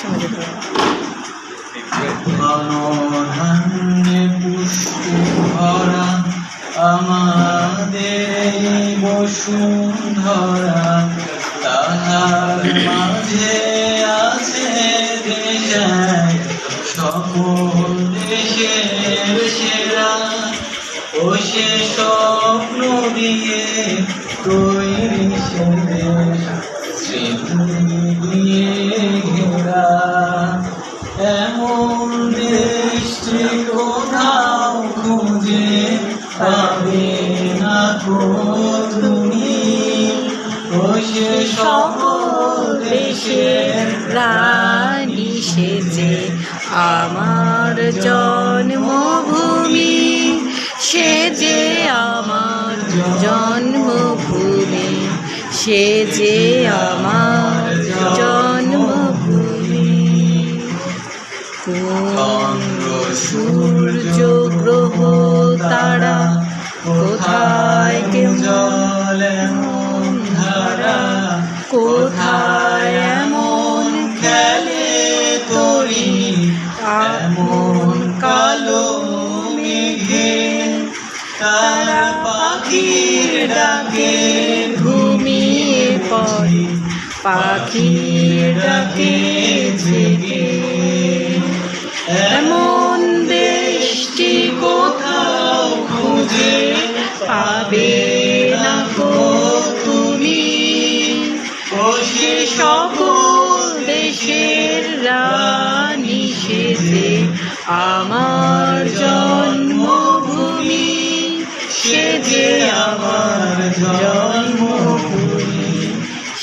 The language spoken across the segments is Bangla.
সঙ্গে যেতে ধান্যে পুষ্প ভরা আমাদের বসুন্ধরা, তাহার মাঝে আছে দেশ সকল দেশের সেরা। ও সে স্বপ্ন দিয়ে তৈরি সে দেশ, স্মৃতি দিয়ে ঘেরা। এমন দেশটি কোথাও খুঁজে পাবে না গো তুমি। ও সে সকল দেশের রানী সেজে আমার জন্মভূমি, সে যে আমার জন্মভূমি, সে যে আমার জন্মভূমি। চন্দ্র সূর্য গ্রহ তারা কোথায় জল এমন ধারা, কোথায় এমন খেলে তরি এমন কালো মেঘে। তারা পাখির ডাকে ঘুমিয়ে পড়ে, পাখির ডাকে জেগে। এমন দেশটি কোথাও খুঁজে পাবে না গো তুমি। ও সে সকল দেশের রানী সেজে আমার জন্মভূমি, সে যে আমার জন্মভূমি,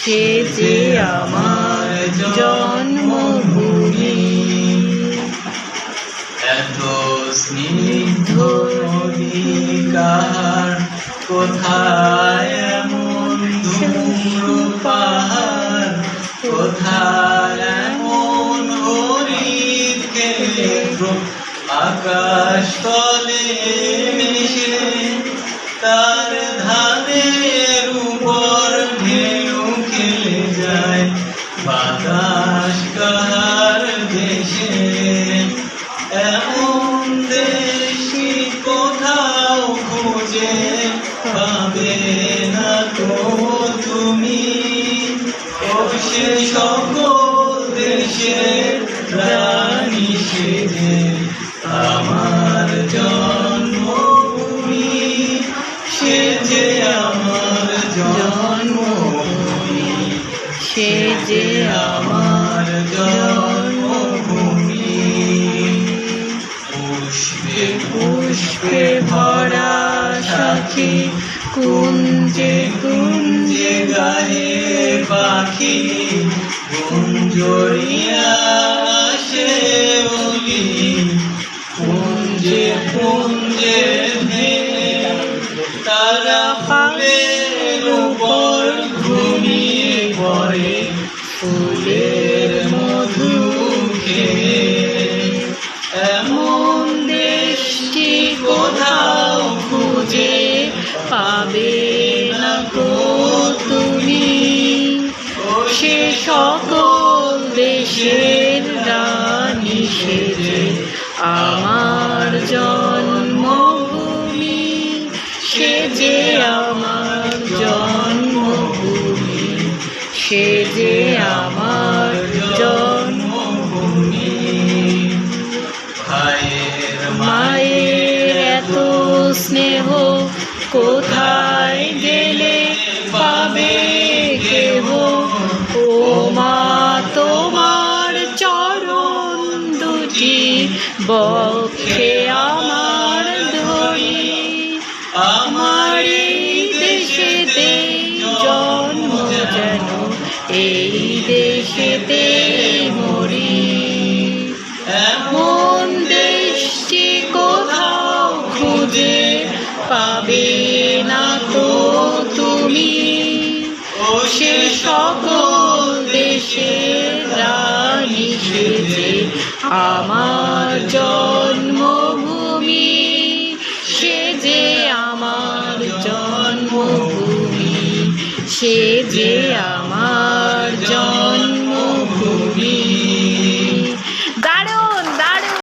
সে যে আমার জন্মভূমি। এত স্নিগ্ধ নদী কাহার, কোথায় এমন ধূম্র পাহাড়, কোথায় এমন হরিণ ক্ষেত্র আকাশ তলে মিশে। তার ধানের উপর ঢেউ খেলে যায় বাতাস কাহার দেশে। এমন দেশটি কোথাও খুঁজে পাবে না তো তুমি। ও সে সকল দেশের রানী সেজে আমার জন্মভূমি, সে যে আমার জন্মভূমি, সে যে আমার জন্মভূমি। পুষ্পে পুষ্পে ভরা সাথী, কুঞ্জে কুঞ্জে গায়ে পাখি, গুঞ্জরিয়া আসে বলি। কুঞ্জে কুঞ্জে ভেঙে তারা ফুলের উপর ঘুমিয়ে পড়ে, ফুলের মধু খেয়ে। এমন দেশটি কোথাও খুঁজে পাবে না গো তুমি। সে সকল দেশের রানী সেজে আমার জন্মভূমি, সে যে আমার জন্মভূমি, সে যে আমার জন্মভূমি। ভাইয়ের মায়ের এত স্নেহ কোথায় গেলে পাবে কেহ। ও মা তোমার চরণ দুটি বক্ষে আমার ধরি। আমার এই দেশেতে জন্ম যেন এই দেশেতে মরি। এমন দেশটি কোথাও খুঁজে পাবে না তো তুমি। ও সে সকল দেশের রানী সেজে আমার জন্ম